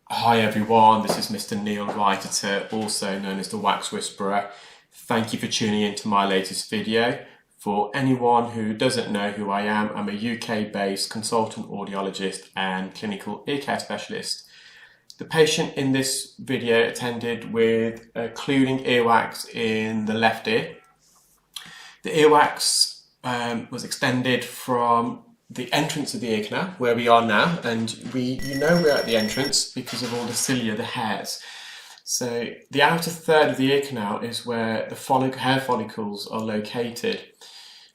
Hi everyone, this is Mr Neel Raithatha, also known as the Wax Whisperer. Thank you for tuning in to my latest video. For anyone who doesn't know who I am, I'm a UK-based consultant audiologist and clinical ear care specialist. The patient in this video attended with occluding earwax in the left ear. The earwax was extended from the entrance of the ear canal, where we are now, and you know we're at the entrance because of all the cilia, the hairs. So the outer third of the ear canal is where the hair follicles are located.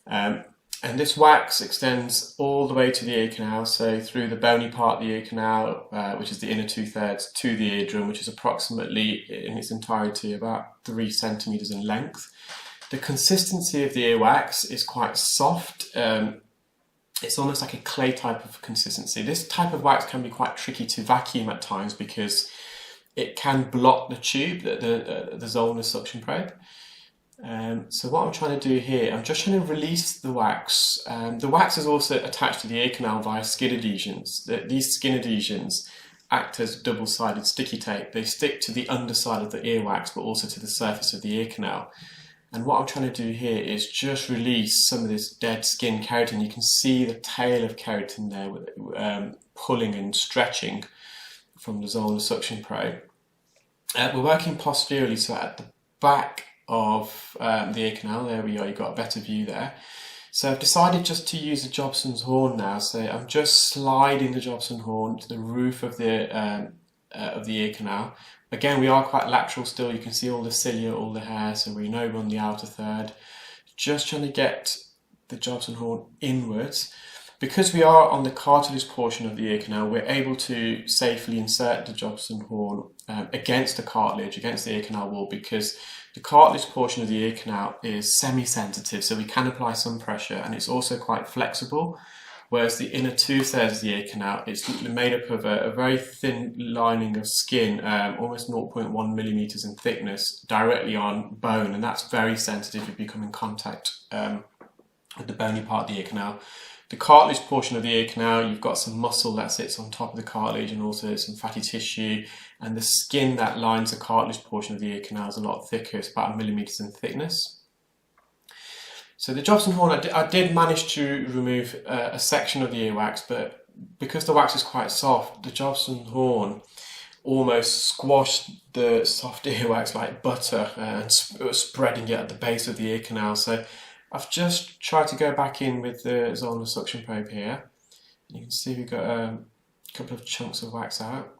And this wax extends all the way to the ear canal, so through the bony part of the ear canal, which is the inner 2/3, to the eardrum, which is approximately in its entirety about 3 centimeters in length. The consistency of the earwax is quite soft. It's almost like a clay type of consistency. This type of wax can be quite tricky to vacuum at times because it can block the tube, the Zollner suction probe. So what I'm trying to do here, I'm just trying to release the wax. The wax is also attached to the ear canal via skin adhesions. These skin adhesions act as double-sided sticky tape. They stick to the underside of the earwax but also to the surface of the ear canal. And what I'm trying to do here is just release some of this dead skin keratin. You can see the tail of keratin there pulling and stretching from the Zollner suction probe. We're working posteriorly, so at the back of the ear canal, there we are, you've got a better view there. So I've decided just to use the Jobson Horn now. So I'm just sliding the Jobson Horn to the roof of the ear canal. Again, we are quite lateral still. You can see all the cilia, all the hair, so we know we're on the outer third. Just trying to get the Jobson Horn inwards. Because we are on the cartilage portion of the ear canal, we're able to safely insert the Jobson Horn against the cartilage, against the ear canal wall, because the cartilage portion of the ear canal is semi-sensitive, so we can apply some pressure, and it's also quite flexible. Whereas the inner 2/3 of the ear canal is made up of a very thin lining of skin, almost 0.1 millimeters in thickness, directly on bone, and that's very sensitive if you come in contact with the bony part of the ear canal. The cartilage portion of the ear canal, you've got some muscle that sits on top of the cartilage and also some fatty tissue, and the skin that lines the cartilage portion of the ear canal is a lot thicker, it's about 1 millimeter in thickness. So the Jobson Horn, I did manage to remove a section of the earwax, but because the wax is quite soft, the Jobson Horn almost squashed the soft earwax like butter and spreading it at the base of the ear canal. So I've just tried to go back in with the Zollner suction probe here. You can see we've got a couple of chunks of wax out.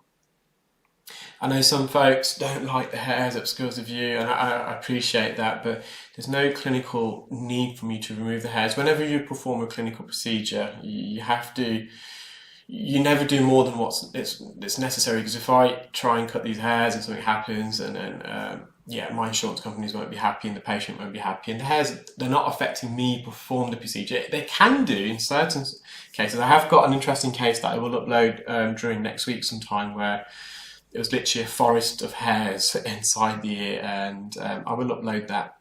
I know some folks don't like the hairs, it obscures the view, and I appreciate that, but there's no clinical need for me to remove the hairs. Whenever you perform a clinical procedure, you never do more than it's necessary, because if I try and cut these hairs and something happens, and then my insurance companies won't be happy and the patient won't be happy, and the hairs, they're not affecting me perform the procedure. They can do in certain cases. I have got an interesting case that I will upload during next week sometime, where it was literally a forest of hairs inside the ear, and I will upload that.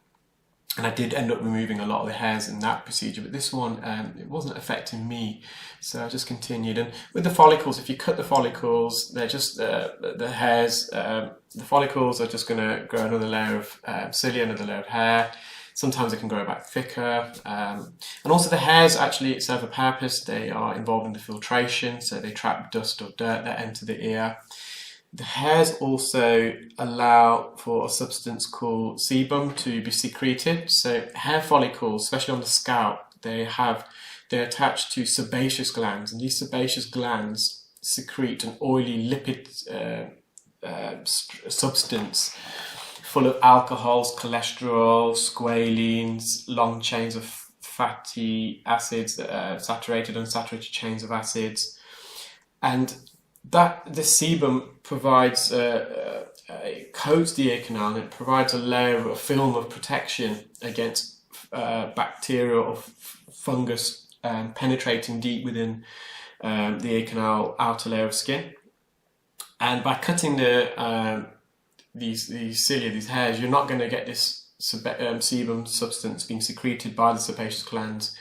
And I did end up removing a lot of the hairs in that procedure, but this one, it wasn't affecting me, so I just continued. And with the follicles, if you cut the follicles, they're just the hairs. The follicles are just going to grow another layer of cilia, another layer of hair. Sometimes they can grow back thicker, and also the hairs actually serve a purpose. They are involved in the filtration, so they trap dust or dirt that enter the ear. The hairs also allow for a substance called sebum to be secreted. So hair follicles, especially on the scalp, they're attached to sebaceous glands, and these sebaceous glands secrete an oily lipid substance full of alcohols, cholesterol, squalene, long chains of fatty acids, saturated, unsaturated chains of acids, and the sebum provides coats the ear canal, and it provides a film of protection against bacteria or fungus penetrating deep within the ear canal outer layer of skin. And by cutting these cilia, these hairs, you're not going to get this sebum substance being secreted by the sebaceous glands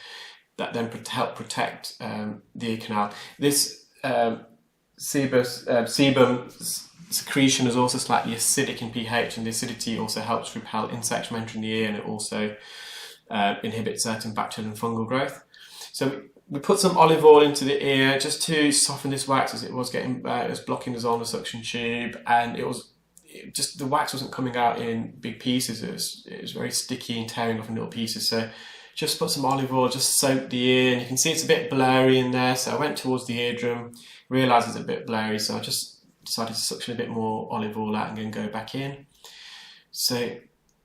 that then help protect the ear canal. This sebum secretion is also slightly acidic in pH, and the acidity also helps repel insects from entering the ear, and it also inhibits certain bacterial and fungal growth. So we put some olive oil into the ear just to soften this wax, as it was blocking the zona suction tube, and the wax wasn't coming out in big pieces. It was very sticky and tearing off in little pieces. So just put some olive oil, just soak the ear, and you can see it's a bit blurry in there. So I went towards the eardrum, realised it's a bit blurry, so I just decided to suction a bit more olive oil out and then go back in. So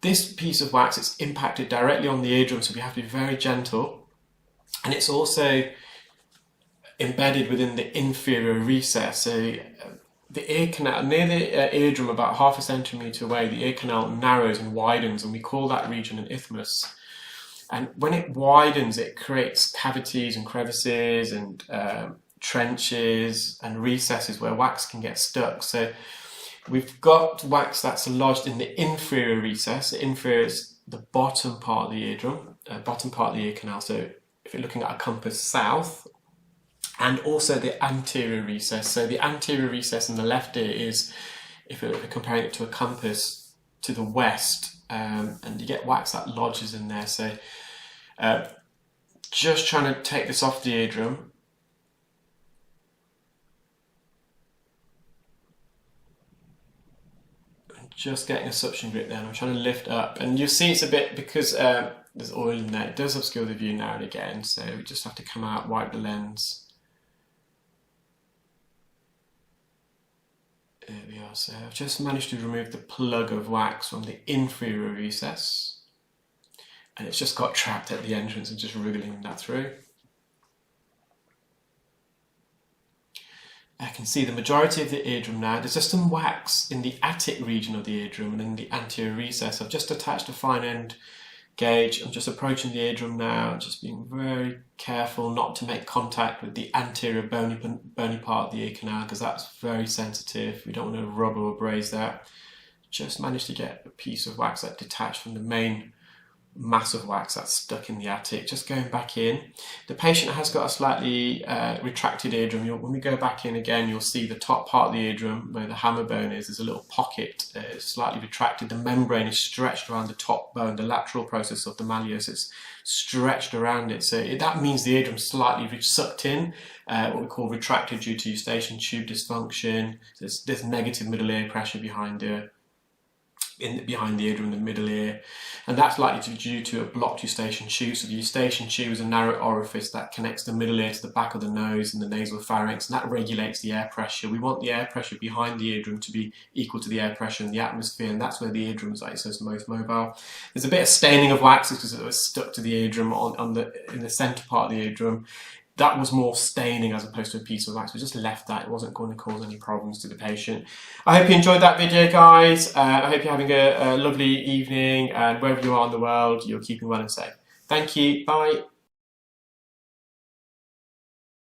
this piece of wax, it's impacted directly on the eardrum, so we have to be very gentle. And it's also embedded within the inferior recess. So the ear canal, near the eardrum, about ½ centimetre away, the ear canal narrows and widens, and we call that region an isthmus. And when it widens, it creates cavities and crevices and trenches and recesses where wax can get stuck. So we've got wax that's lodged in the inferior recess. The inferior is the bottom part of the eardrum, bottom part of the ear canal. So if you're looking at a compass south, and also the anterior recess. So the anterior recess in the left ear is, if you're comparing it to a compass, to the west, and you get wax that lodges in there. So just trying to take this off the eardrum. Just getting a suction grip there, and I'm trying to lift up, and you'll see it's a bit, because there's oil in there, it does obscure the view now and again, so we just have to come out, wipe the lens. There we are. So I've just managed to remove the plug of wax from the inferior recess, and it's just got trapped at the entrance and just wriggling that through. I can see the majority of the eardrum now. There's just some wax in the attic region of the eardrum and in the anterior recess. I've just attached a fine end gauge. I'm just approaching the eardrum now, just being very careful not to make contact with the anterior bony part of the ear canal, because that's very sensitive. We don't want to rub or abrade that. Just managed to get a piece of wax that detached from the main mass of wax that's stuck in the attic. Just going back in. The patient has got a slightly retracted eardrum. When we go back in again, you'll see the top part of the eardrum where the hammer bone is. There's a little pocket, slightly retracted. The membrane is stretched around the top bone, the lateral process of the malleus. It's stretched around it. So that means the eardrum's slightly sucked in, what we call retracted due to eustachian tube dysfunction. There's negative middle ear pressure behind the eardrum, the middle ear, and that's likely to be due to a blocked eustachian tube. So the eustachian tube is a narrow orifice that connects the middle ear to the back of the nose and the nasal pharynx, and that regulates the air pressure. We want the air pressure behind the eardrum to be equal to the air pressure in the atmosphere, and that's where the eardrum is most mobile. There's a bit of staining of wax because it was stuck to the eardrum in the centre part of the eardrum. That was more staining as opposed to a piece of wax. We just left that. It wasn't going to cause any problems to the patient. I hope you enjoyed that video, guys. I hope you're having a lovely evening, and wherever you are in the world, you're keeping well and safe. Thank you. Bye.